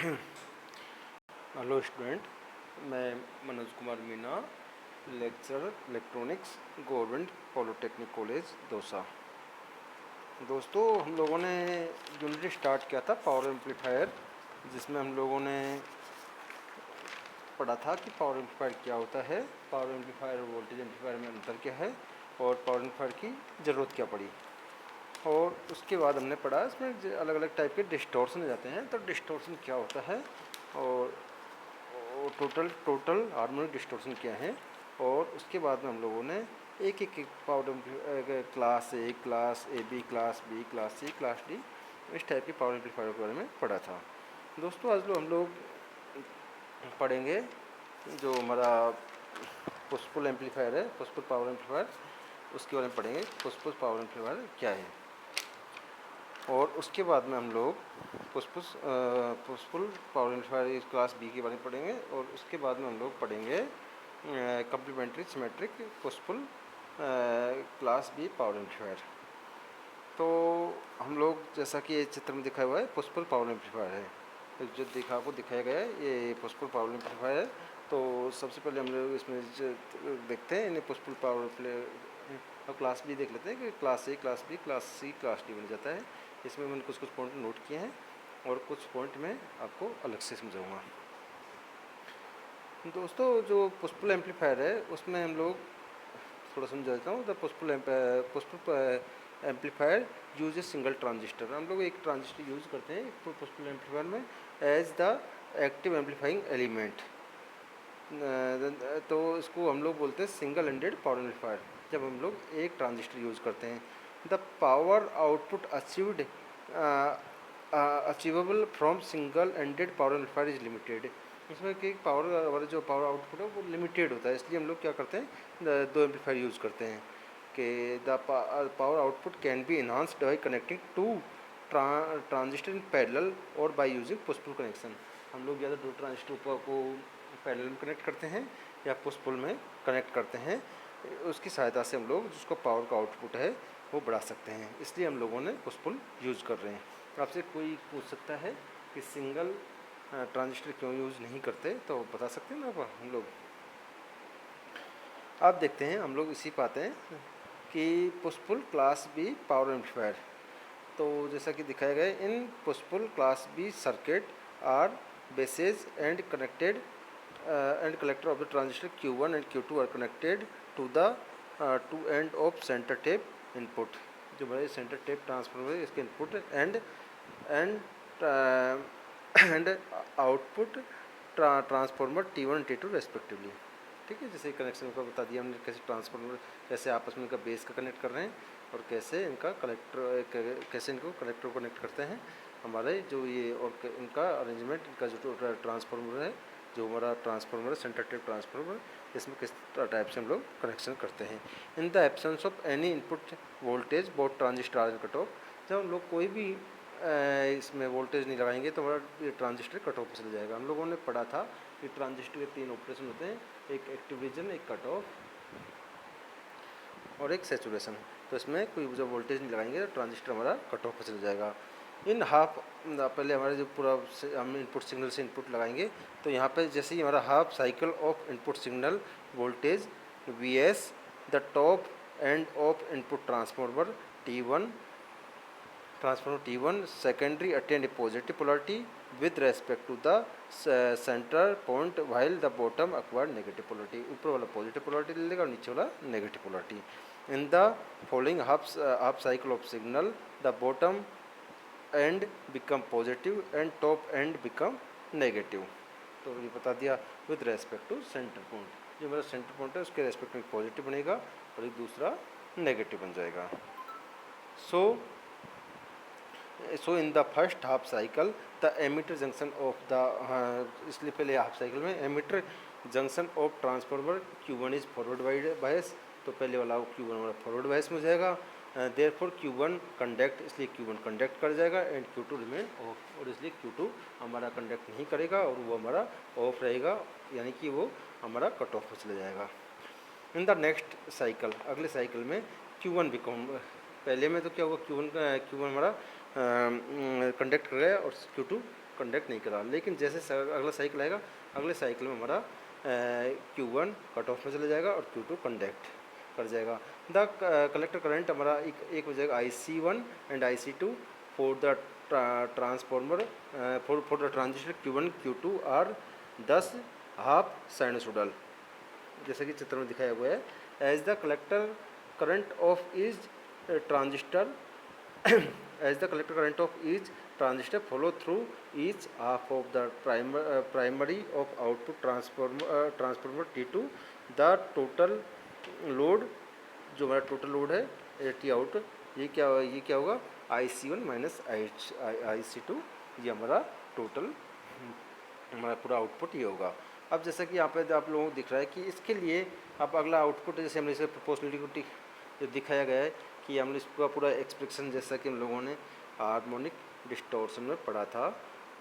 Hello student, मैं Manoj Kumar Meena, lecturer electronics, government polytechnic college Dausa. दोस्तों, हम लोगों ने यूनिट स्टार्ट किया था पावर एम्पलीफायर, जिसमें हम लोगों ने पढ़ा था कि पावर एम्पलीफायर क्या होता है, पावर एम्पलीफायर और वोल्टेज एम्पलीफायर में अंतर क्या है और पावर एम्पलीफायर की ज़रूरत क्या पड़ी। और उसके बाद हमने पढ़ा इसमें अलग अलग टाइप के डिस्टॉर्शन जाते हैं, तो डिस्टॉर्शन क्या होता है और टोटल हार्मोनिक डिस्टॉर्शन क्या है। और उसके बाद में हम लोगों ने एक power class A, class A B, class B, class C, class D, इस टाइप के पावर एम्पलीफायर के बारे में पढ़ा था। दोस्तों, आज हम लोग पढ़ेंगे जो हमारा पुश-पुल एम्पलीफायर है, पुश-पुल पावर एम्पलीफायर, उसके बारे में पढ़ेंगे। पुश-पुल पावर एम्पलीफायर क्या है, और उसके बाद में हम लोग push-pull power amplifier class B के बारे में पढ़ेंगे। और उसके बाद में हम लोग पढ़ेंगे complementary symmetric push pull class B power amplifier. तो हम लोग, जैसा कि ये चित्र में दिखाया हुआ है, पुश-पुल पावर एम्पलीफायर है, जो आपको दिखाया गया है ये पुश-पुल पावर एम्पलीफायर है। तो सबसे पहले हम लोग इसमें देखते हैं इन्हें पुश-पुल पावर और क्लास बी देख लेते हैं कि class A, class B, class C, class D बन जाता है। इसमें मैंने कुछ पॉइंट नोट किए हैं और कुछ पॉइंट मैं आपको अलग से समझाऊंगा। दोस्तों, जो पुश-पुल एम्पलीफायर है उसमें हम लोग थोड़ा समझा देता हूँ। The push pull amplifier use a single transistor. हम लोग एक ट्रांजिस्टर यूज करते हैं पुश-पुल एम्पलीफायर में as the active amplifying element. तो इसको हम लोग बोलते हैं सिंगल एंडेड पावर एम्पलीफायर, जब हम लोग एक ट्रांजिस्टर यूज करते हैं। The power output achievable from single ended power amplifier is limited. इसमें कि पावर, हमारा जो पावर आउटपुट है वो लिमिटेड होता है, इसलिए हम लोग क्या करते हैं, दो एम्पलीफायर यूज करते हैं कि the power output can be enhanced by connecting two transistor in parallel और बाई यूजिंग पुश-पुल कनेक्शन। हम लोग या तो दो ट्रांजिस्टर को पैरेलल में कनेक्ट करते हैं या पुश-पुल में कनेक्ट करते हैं, उसकी सहायता से हम लोग जिसको पावर का आउटपुट है वो बढ़ा सकते हैं, इसलिए हम लोगों ने पुश-पुल यूज़ कर रहे हैं। आपसे कोई पूछ सकता है कि सिंगल ट्रांजिस्टर क्यों यूज़ नहीं करते, तो बता सकते हैं ना हम लोग। आप देखते हैं, हम लोग इसी पाते हैं कि push pull class B power amplifier, तो जैसा कि दिखाया गया है, in push pull class B circuit are bases and connected and collector of the transistor Q1 and Q2 are connected to the two end of center tape input। जो हमारे centre tap transformer है इसके input and output transformer T1 T2 respectively. ठीक है, जैसे connection का बता दिया हमने, कैसे ट्रांसफार्मर कैसे आपस में इनका बेस का कनेक्ट कर रहे हैं और कैसे इनका कैसे इनको कलेक्टर कनेक्ट करते हैं हमारे जो ये, और इनका अरेंजमेंट, इनका जो ट्रांसफार्मर है, जो हमारा ट्रांसफार्मर है सेंटर टेप ट्रांसफार्मर, इसमें किस टाइप से हम लोग कनेक्शन करते हैं। In the absence of any input voltage both transistor are cut off. जब हम लोग कोई भी इसमें वोल्टेज नहीं लगाएंगे तो हमारा ये ट्रांजिस्टर कट ऑफ चला जाएगा। हम लोगों ने पढ़ा था कि ट्रांजिस्टर के तीन ऑपरेशन होते हैं, एक एक्टिव रीजन, एक कट ऑफ और एक सैचुरेशन। तो इसमें कोई जब वोल्टेज नहीं लगाएंगे तो ट्रांजिस्टर हमारा कट ऑफ चला जाएगा। इन हाफ, पहले हमारे जो पूरा हम इनपुट सिग्नल से इनपुट लगाएंगे, तो यहाँ पे जैसे ही हमारा half cycle of input signal voltage V S the top end of input transformer T1 secondary attain a positive polarity with respect to the center point while the bottom acquired negative polarity। ऊपर वाला positive polarity ले लेगा और नीचे वाला negative polarity। In the following half cycle of signal the bottom end become positive and top end become negative। तो ये बता दिया with respect to center point, जो मेरा center point है उसके रेस्पेक्ट में पॉजिटिव बनेगा और एक दूसरा नेगेटिव बन जाएगा। So in the first half cycle the emitter junction of the, इसलिए पहले हाफ साइकिल में emitter junction of transformer Q1 is forward bias, तो पहले वाला Q1 हमारा फॉरवर्ड बायस में हो जाएगा। देयरफॉर Q1 कंडक्ट, इसलिए Q1 कंडक्ट कर जाएगा एंड Q2 रिमेन ऑफ, और इसलिए Q2 हमारा कंडक्ट नहीं करेगा और वो हमारा ऑफ रहेगा, यानी कि वो हमारा कट ऑफ हो चला जाएगा। इन द नेक्स्ट साइकिल, अगले साइकिल में Q1 बिकम, पहले में तो क्या हुआ, Q1 हमारा कंडक्ट कर गया और Q2 कंडक्ट नहीं करा। लेकिन जैसे अगला साइकिल आएगा, अगले साइकिल में हमारा Q1 कट ऑफ में चला जाएगा और Q2 कंडक्ट कर जाएगा। द कलेक्टर करंट हमारा एक हो जाएगा IC1 and IC2 for the transformer for the transistor Q1 Q2 are 10 half sinusoidal, जैसे कि चित्र में दिखाया हुआ है। As the collector current of each transistor as the collector current of each transistor follow through each half of the primary of output transformer T2, the total load, जो हमारा total load है T आउट, ये क्या होगा IC1 minus IC2, ये हमारा total हमारा पूरा आउटपुट ये होगा। अब जैसा कि यहाँ पे आप लोगों को दिख रहा है कि इसके लिए अब अगला आउटपुट जैसे हमने इसे प्रोपोर्शनलिटी जो दिखाया गया है कि हमने इसका पूरा एक्सप्रेशन, जैसा कि हम लोगों ने हार्मोनिक डिस्टॉर्शन में पढ़ा था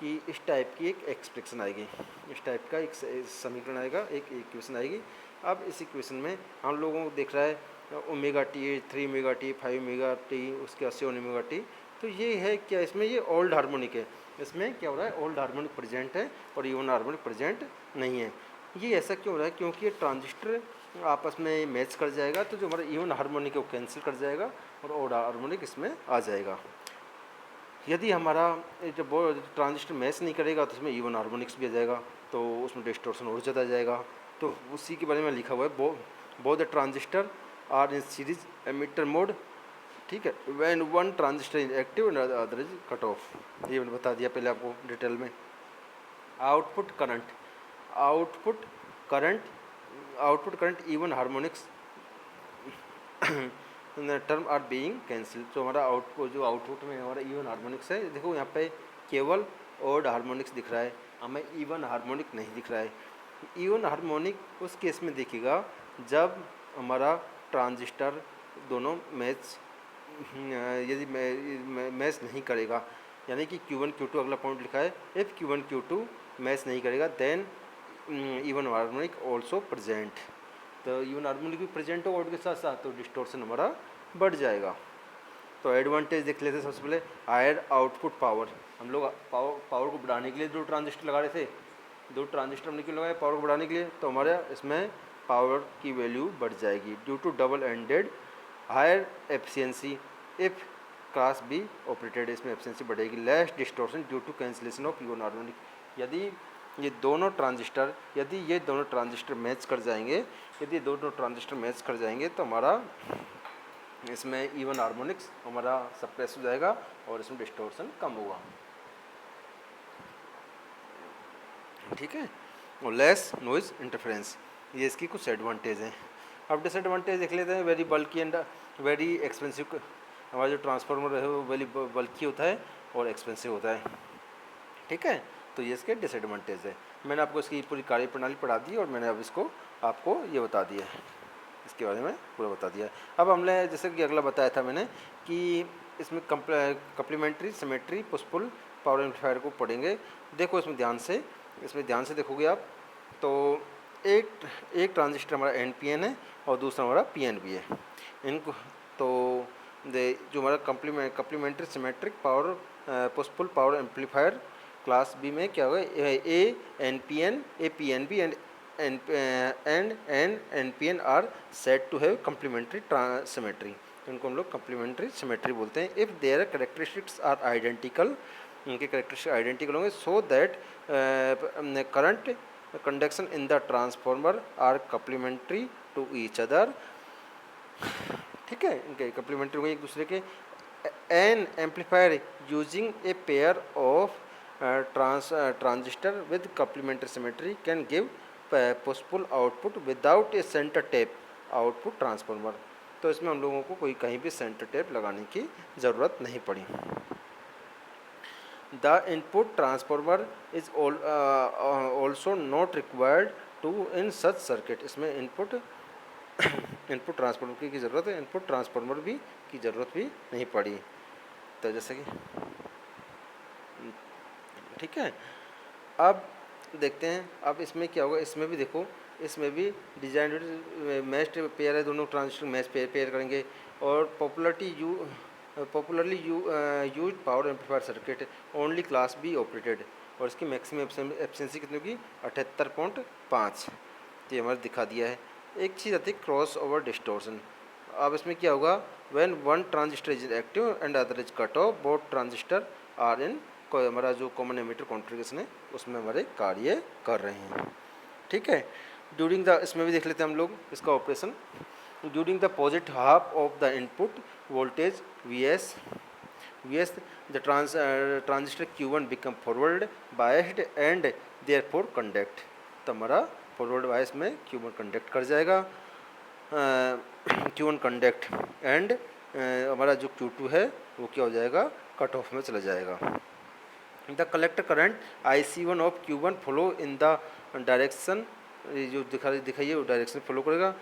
कि इस टाइप की एक एक्सप्रेशन आएगी, इस टाइप का एक समीकरण आएगा, एक इक्वेशन आएगी। अब इस इक्वेशन में हम लोगों को दिख रहा है omega T, 3 omega T, 5 omega T, उसके 80 ओमेगा टी। तो ये है क्या, इसमें ये ओल्ड हार्मोनिक है, इसमें क्या हो रहा है ओल्ड हार्मोनिक प्रेजेंट है और इवन हार्मोनिक प्रेजेंट नहीं है। ये ऐसा क्यों हो रहा है, क्योंकि ये ट्रांजिस्टर आपस में मैच कर जाएगा, तो जो हमारा इवन हार्मोनिक है वो कैंसिल कर जाएगा और ओड हार्मोनिक इसमें आ जाएगा। यदि हमारा जब ट्रांजिस्टर मैच नहीं करेगा तो उसमें इवन हार्मोनिक्स भी आ जाएगा, तो उसमें डिस्टॉर्शन और ज़्यादा जाएगा। तो उसी के बारे में लिखा हुआ है, both the transistor are in series emitter mode, ठीक है, when one transistor is active and other is cut off. ये मैंने बता दिया पहले आपको डिटेल में। Output current even harmonics term are being cancelled. तो हमारा आउटपुट में हमारा इवन हार्मोनिक्स है, देखो यहाँ पे केवल ओड हार्मोनिक्स दिख रहा है, हमें इवन हार्मोनिक नहीं दिख रहा है। इवन हार्मोनिक उस केस में दिखेगा जब हमारा ट्रांजिस्टर दोनों मैच यदि मैच नहीं करेगा, यानी कि Q1 Q2 अगला पॉइंट लिखा है, इफ़ Q1 Q2 मैच नहीं करेगा then even harmonic also present. तो इवन हार्मोनिक भी प्रेजेंट होगा के साथ साथ, तो डिस्टॉर्शन हमारा बढ़ जाएगा। तो एडवांटेज देख लेते हैं सबसे पहले, हायर आउटपुट पावर। हम लोग पावर को बढ़ाने के लिए 2 ट्रांजिस्टर लगा रहे थे, 2 ट्रांजिस्टर हमने क्यों लगाए, पावर को बढ़ाने के लिए। तो हमारे इसमें पावर की वैल्यू बढ़ जाएगी due to double ended higher efficiency if class B operated, इसमें एफिशिएंसी बढ़ेगी। Less distortion due to cancellation of even harmonic. यदि ये दोनों ट्रांजिस्टर मैच कर जाएंगे, यदि दोनों ट्रांजिस्टर मैच कर जाएंगे तो हमारा इसमें इवन हार्मोनिक्स हमारा सप्रेस हो जाएगा और इसमें डिस्टॉर्शन कम होगा, ठीक है, और लेस नॉइज इंटरफेरेंस। ये इसकी कुछ एडवांटेज हैं। अब डिसएडवांटेज देख लेते हैं। Very bulky and very expensive. हमारा जो ट्रांसफार्मर है वो वेरी बल्की होता है और एक्सपेंसिव होता है, ठीक है। तो ये इसके डिसएडवांटेज है। मैंने आपको इसकी पूरी कार्यप्रणाली पढ़ा दी और मैंने अब इसको आपको ये बता दिया है, इसके बारे में पूरा बता दिया है। अब हमने जैसे कि अगला बताया था मैंने कि इसमें complementary symmetry push-pull power amplifier को पढ़ेंगे। देखो इसमें ध्यान से देखोगे आप, तो एक ट्रांजिस्टर हमारा NPN है और दूसरा हमारा PNP है। इनको तो जो हमारा complementary symmetric power push pull power amplifier class B में क्या होगा, a NPN a PNP and NPN are set to have complementary symmetry. इनको हम लोग कम्प्लीमेंट्री सिमेट्री बोलते हैं। If their characteristics are identical, इनके कैरेक्टरिस्टिक्स आइडेंटिकल होंगे, so that current conduction in the transformer are complementary to each other, ठीक है, इनके कम्प्लीमेंट्री होंगे एक दूसरे के। An amplifier using a pair of transistor with complementary symmetry can give push pull output without a centre tap output transformer. तो इसमें हम लोगों को कोई कहीं भी सेंटर टेप लगाने की ज़रूरत नहीं पड़ी। The input transformer is also not required to in such circuit. इसमें इनपुट ट्रांसफॉर्मर की ज़रूरत है, इनपुट ट्रांसफॉर्मर भी की ज़रूरत भी नहीं पड़ी। तो जैसे कि ठीक है, अब देखते हैं अब इसमें क्या होगा। इसमें भी देखो, इसमें भी डिजाइन मैच पेयर है, दोनों ट्रांजिस्टर मैच पेयर करेंगे और popularity popularly use power amplifier circuit only class B operated, और इसकी मैक्सिमम एफिशिएंसी कितनी होगी 78.5। तो ये हमारा दिखा दिया है। एक चीज़ आती है क्रॉस ओवर डिस्टोर्सन। अब इसमें क्या होगा, when one transistor is active and other is cut off, both transistor are in, हमारा जो कॉमन एमिटर कॉन्फ़िगरेशन है उसमें हमारे कार्य कर रहे हैं। ठीक है। ड्यूरिंग द, इसमें भी देख लेते हैं हम लोग इसका operation. During the positive half of the input voltage Vs, the transistor Q1 become forward biased and therefore conduct। तो हमारा फॉरवर्ड बायस में Q1 कंडक्ट कर जाएगा, Q1 कंडक्ट एंड हमारा जो Q2 है वो क्या हो जाएगा, कट ऑफ में चला जाएगा। The collector current IC1 of Q1 follow in the direction, जो दिखाइए वो डायरेक्शन फॉलो करेगा।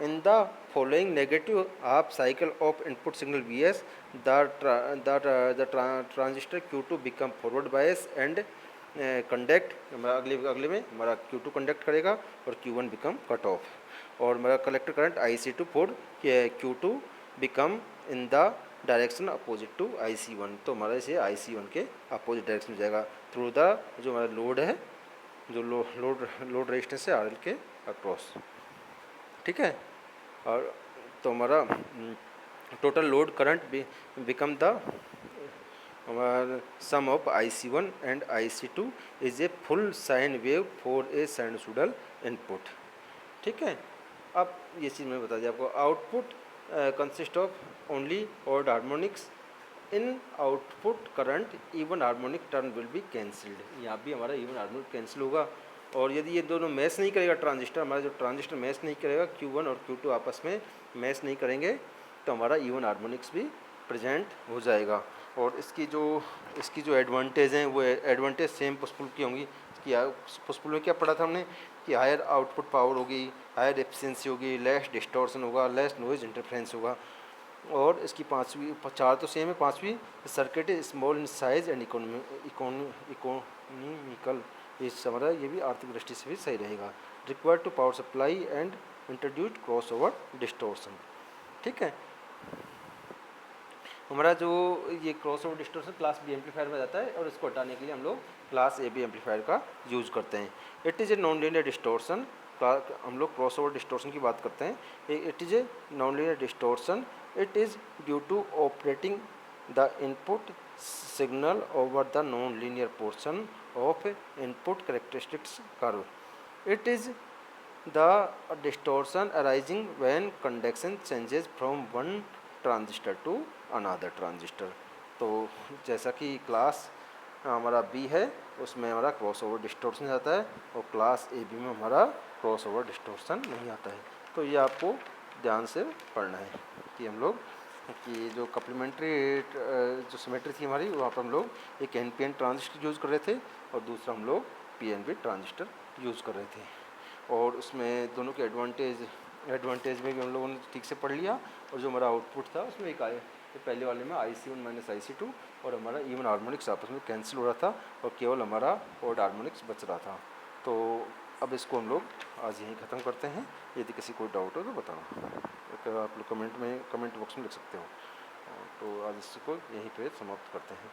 In the following negative half cycle of input signal Vs, the transistor Q2 become forward bias and conduct, अगले में हमारा Q2 कंडक्ट करेगा और Q1 become cut off, और हमारा collector current IC2 for Q2 become in the direction opposite to IC1। तो हमारा इसे IC1 के अपोजिट डायरेक्शन में जाएगा थ्रू द, जो हमारा लोड है, जो लोड रेजिस्टेंस है RL के अक्रॉस। ठीक है। और तो हमारा total load current become the sum of IC1 and IC2 is a full sine wave for a sinusoidal input. ठीक है। अब ये चीज़ मैंने बता दिया आपको। Output consist of only odd harmonics, in output current even harmonic turn will be cancelled. यहाँ भी हमारा इवन हार्मोनिक कैंसिल होगा, और यदि ये दोनों मैच नहीं करेगा ट्रांजिस्टर, हमारा जो ट्रांजिस्टर मैच नहीं करेगा, Q1 और Q2 आपस में मैच नहीं करेंगे, तो हमारा इवन हार्मोनिक्स भी प्रेजेंट हो जाएगा। और इसकी जो एडवांटेज हैं वो एडवांटेज सेम पुशपुल की होंगी। पुशपुल में क्या पढ़ा था हमने कि हायर आउटपुट पावर होगी, हायर एफिशिएंसी होगी, लेस डिस्टॉर्शन होगा, लेस नॉइज इंटरफेरेंस होगा। और इसकी चार तो सेम है, पाँचवीं circuit small in size and economical, इस हमारा ये भी आर्थिक दृष्टि से भी सही रहेगा। Required to power supply and introduce cross over distortion. ठीक है। हमारा जो ये cross over distortion class B amplifier में जाता है, और इसको हटाने के लिए हम लोग क्लास ए बी एम्पलीफायर का यूज करते हैं। It is a non linear distortion. हम लोग क्रॉस ओवर डिस्टोर्सन की बात करते हैं। It is a non linear distortion. It is due to operating the input signal over the non-linear portion of input characteristics curve. It is the distortion arising when conduction changes from one transistor to another transistor। तो जैसा कि class हमारा B है उसमें हमारा cross over distortion जाता है, और क्लास ए बी में हमारा क्रॉस ओवर डिस्टोर्शन नहीं आता है। तो ये आपको ध्यान से पढ़ना है कि हम लोग कि जो कप्लीमेंट्री जो सिमेट्री थी हमारी, वहाँ पर हम लोग एक NPN ट्रांजिस्टर यूज़ कर रहे थे, और दूसरा हम लोग PNP ट्रांजिस्टर यूज़ कर रहे थे। और उसमें दोनों के एडवांटेज में भी हम लोगों ने ठीक से पढ़ लिया। और जो हमारा आउटपुट था उसमें एक आए, तो पहले वाले में IC1 माइनस IC2, और हमारा इवन हार्मोनिक्स आपस में कैंसिल हो रहा था, और केवल हमारा ऑड हार्मोनिक्स बच रहा था। तो अब इसको हम लोग आज यहीं ख़त्म करते हैं। यदि किसी को डाउट हो तो बताना, तो आप लोग कमेंट बॉक्स में लिख सकते हो। तो आज इसको यहीं पे समाप्त करते हैं।